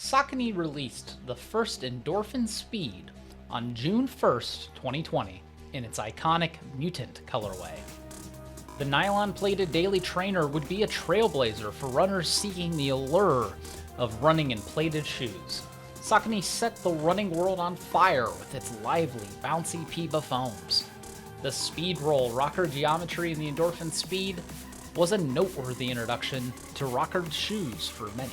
Saucony released the first Endorphin Speed on June 1st, 2020, in its iconic Mutant colorway. The nylon-plated daily trainer would be a trailblazer for runners seeking the allure of running in plated shoes. Saucony set the running world on fire with its lively, bouncy PIBA foams. The speed roll rocker geometry in the Endorphin Speed was a noteworthy introduction to rocker shoes for many.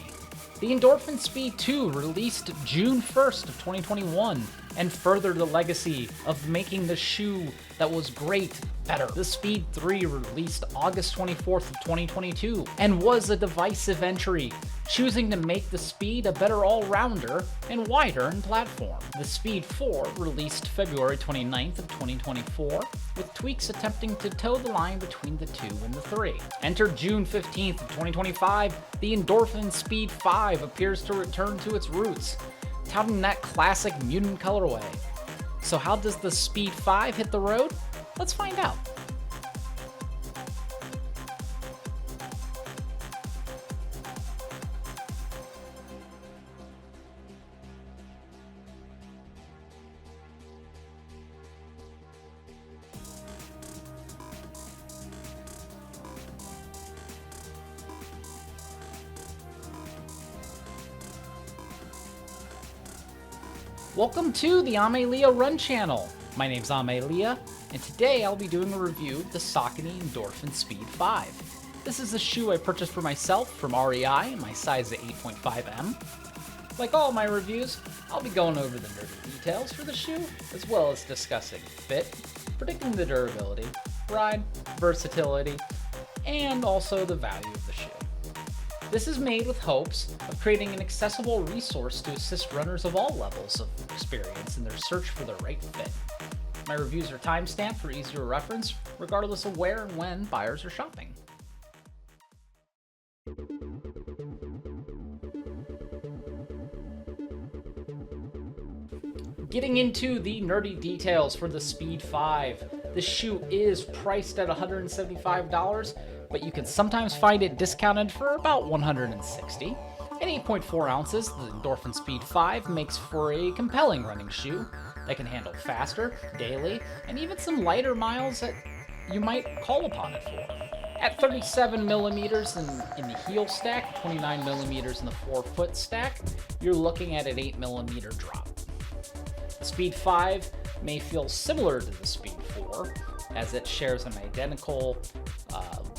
The Endorphin Speed 2 released June 1st of 2021 and furthered the legacy of making the shoe that was great better. The Speed 3 released August 24th of 2022 and was a divisive entry, choosing to make the Speed a better all-rounder and wider in platform. The Speed 4 released February 29th of 2024, with tweaks attempting to toe the line between the 2 and the 3. Enter June 15th of 2025, the Endorphin Speed 5 appears to return to its roots, touting that classic mutant colorway. So how does the Speed 5 hit the road? Let's find out. Welcome to the AmeLiaRun channel. My name's AmeLia, and today I'll be doing a review of the Saucony Endorphin Speed 5. This is a shoe I purchased for myself from REI, and my size is 8.5M. Like all my reviews, I'll be going over the nerdy details for the shoe, as well as discussing fit, predicting the durability, ride, versatility, and also the value of the shoe. This is made with hopes of creating an accessible resource to assist runners of all levels of experience in their search for the right fit. My reviews are timestamped for easier reference, regardless of where and when buyers are shopping. Getting into the nerdy details for the Speed 5, the shoe is priced at $175, but you can sometimes find it discounted for about $160. At 8.4 ounces, the Endorphin Speed 5 makes for a compelling running shoe that can handle faster, daily, and even some lighter miles that you might call upon it for. At 37 millimeters in the heel stack, 29 millimeters in the forefoot stack, you're looking at an 8 millimeter drop. The Speed 5 may feel similar to the Speed 4, as it shares an identical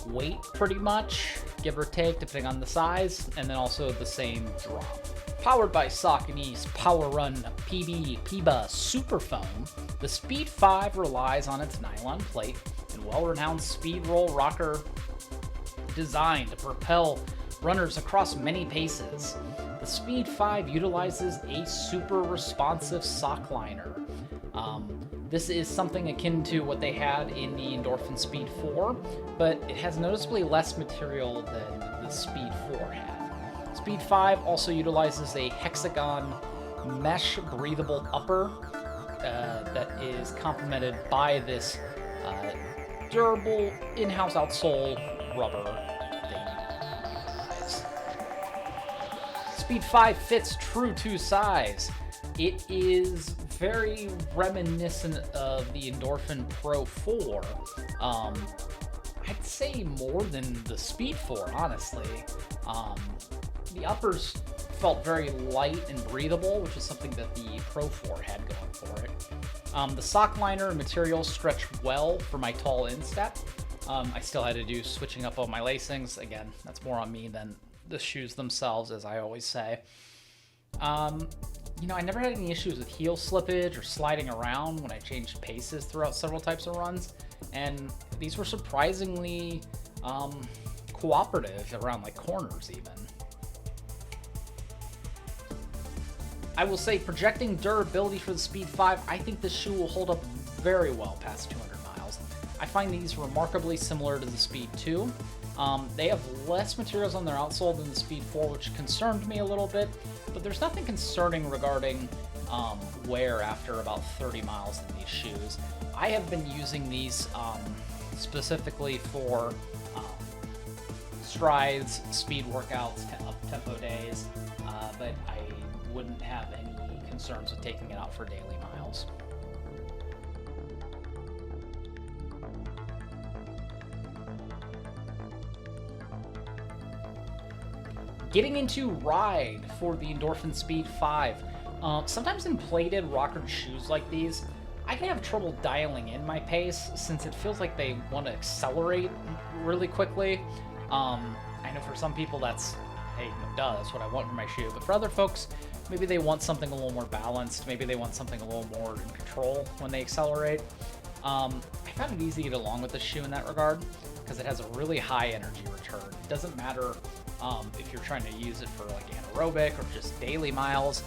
weight pretty much, give or take, depending on the size, and then also the same drop. Powered by Saucony's AmeLiaRun PIBA Super Foam, the Speed 5 relies on its nylon plate and well-renowned speed roll rocker designed to propel runners across many paces. The Speed 5 utilizes a super responsive sock liner. This is something akin to what they had in the Endorphin Speed 4, but it has noticeably less material than the Speed 4 had. Speed 5 also utilizes a hexagon mesh breathable upper that is complemented by this durable in-house outsole rubber thing. Speed 5 fits true to size. It is very reminiscent of the Endorphin Pro 4. I'd say more than the Speed 4, honestly. The uppers felt very light and breathable, which is something that the Pro 4 had going for it. The sock liner and material stretched well for my tall instep. I still had to do switching up on my lacings. Again, that's more on me than the shoes themselves, as I always say. I never had any issues with heel slippage or sliding around when I changed paces throughout several types of runs, and these were surprisingly cooperative around like corners even. I will say, projecting durability for the Speed 5, I think this shoe will hold up very well past 200 miles. I find these remarkably similar to the Speed 2. They have less materials on their outsole than the Speed 4, which concerned me a little bit, but there's nothing concerning regarding wear after about 30 miles in these shoes. I have been using these specifically for strides, speed workouts, up-tempo days, but I wouldn't have any concerns with taking it out for daily miles. Getting into ride for the Endorphin Speed 5. Sometimes in plated rockered shoes like these, I can have trouble dialing in my pace since it feels like they want to accelerate really quickly. I know for some people that's, hey, no duh, that's what I want for my shoe. But for other folks, maybe they want something a little more balanced. Maybe they want something a little more in control when they accelerate. I found it easy to get along with this shoe in that regard because it has a really high energy return. It doesn't matter if you're trying to use it for like anaerobic or just daily miles.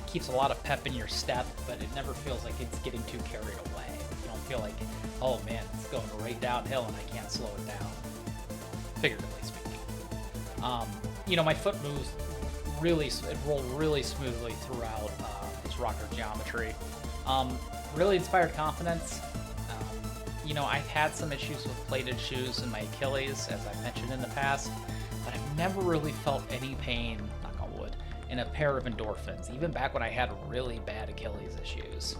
Keeps a lot of pep in your step, but it never feels like it's getting too carried away. You don't feel like, oh man, it's going right downhill and I can't slow it down, figuratively speaking. You know, my foot moves really, it rolled really smoothly throughout this rocker geometry. Really inspired confidence. You know, I've had some issues with plated shoes in my Achilles, as I've mentioned in the past, but I've never really felt any pain, knock on wood, in a pair of Endorphins, even back when I had really bad Achilles issues.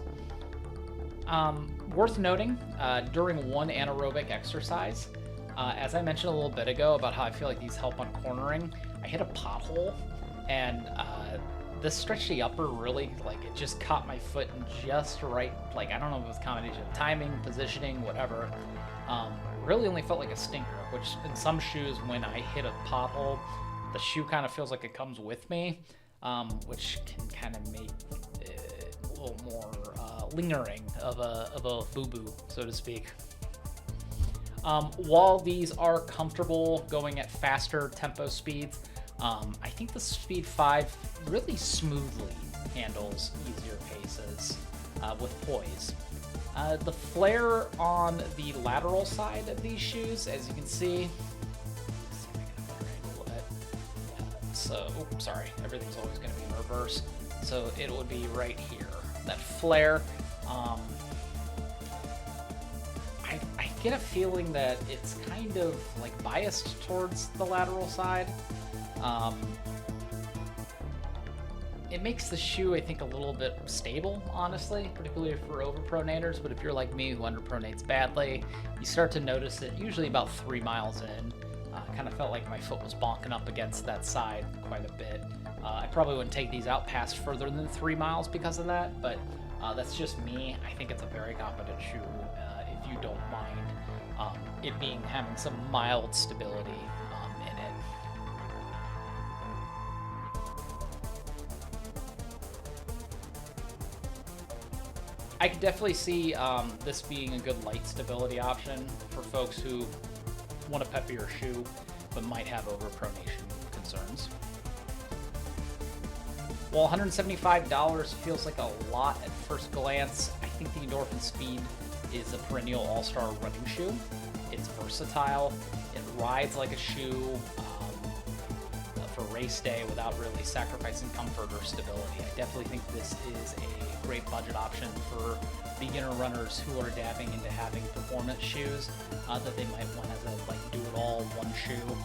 Worth noting, during one anaerobic exercise, as I mentioned a little bit ago about how I feel like these help on cornering, I hit a pothole, and this stretchy upper really, like, it just caught my foot in just right, like, I don't know if it was a combination of timing, positioning, whatever. Really only felt like a stinker, which in some shoes, when I hit a pothole, the shoe kind of feels like it comes with me, which can kind of make it a little more lingering of a boo-boo, so to speak. While these are comfortable going at faster tempo speeds, I think the Speed 5 really smoothly handles easier paces with poise. The flare on the lateral side of these shoes, as you can see, sorry, everything's always going to be in reverse, so it would be right here. That flare, I get a feeling that it's kind of like biased towards the lateral side. It makes the shoe, I think, a little bit stable, honestly, particularly for overpronators, but if you're like me who underpronates badly, you start to notice it usually about 3 miles in. Kind of felt like my foot was bonking up against that side quite a bit. I probably wouldn't take these out past further than 3 miles because of that, but that's just me. I think it's a very competent shoe if you don't mind it having some mild stability in it. I could definitely see this being a good light stability option for folks who want a peppier shoe but might have overpronation concerns. While $175 feels like a lot at first glance, I think the Endorphin Speed is a perennial all-star running shoe. It's versatile, it rides like a shoe for race day without really sacrificing comfort or stability. I definitely think this is a great budget option for beginner runners who are dabbing into having performance shoes that they might want as a like do-it-all one shoe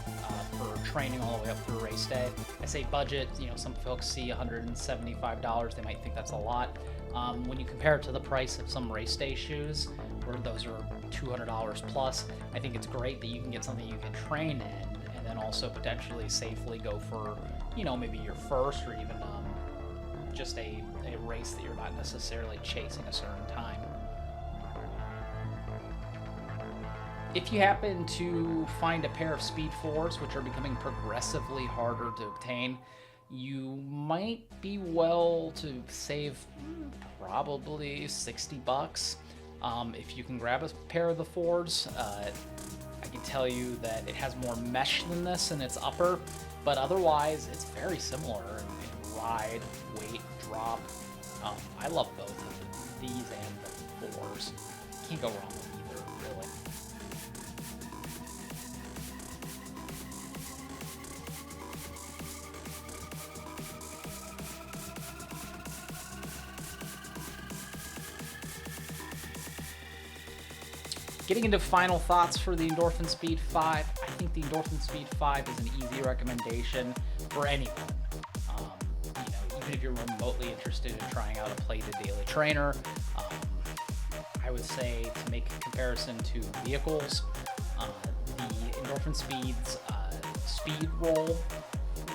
for training all the way up through race day. I say budget, you know, some folks see $175, they might think that's a lot. When you compare it to the price of some race day shoes, where those are $200 plus, I think it's great that you can get something you can train in, and then also potentially safely go for, you know, maybe your first or even just a race that you're not necessarily chasing a certain time. If you happen to find a pair of Speed 4s, which are becoming progressively harder to obtain, you might be well to save probably $60 if you can grab a pair of the 4s. I can tell you that it has more mesh than this in its upper, but otherwise it's very similar in ride, weight, drop. I love both of these and the 4s. Can't go wrong with either, really. Getting into final thoughts for the Endorphin Speed 5, I think the Endorphin Speed 5 is an easy recommendation for anyone. You know, even if you're remotely interested in trying out a plated daily trainer, I would say to make a comparison to vehicles, the Endorphin Speed's speed roll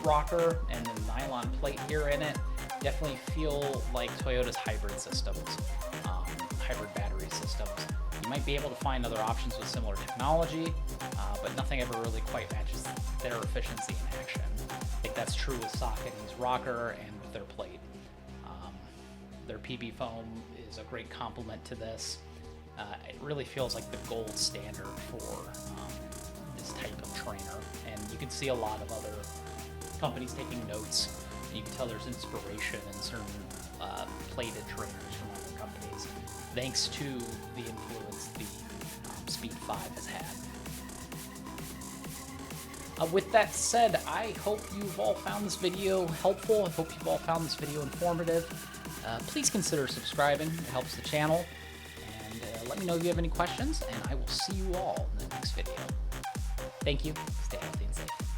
rocker and the nylon plate here in it definitely feel like Toyota's hybrid systems, hybrid battery systems. You might be able to find other options with similar technology, but nothing ever really quite matches their efficiency in action. I think that's true with Saucony's rocker and with their plate. Their PB foam is a great complement to this. It really feels like the gold standard for this type of trainer, and you can see a lot of other companies taking notes. You can tell there's inspiration in certain plated trainers from other companies, thanks to the influence the Speed 5 has had. With that said, I hope you've all found this video helpful. I hope you've all found this video informative. Please consider subscribing. It helps the channel. And let me know if you have any questions, and I will see you all in the next video. Thank you. Stay healthy and safe.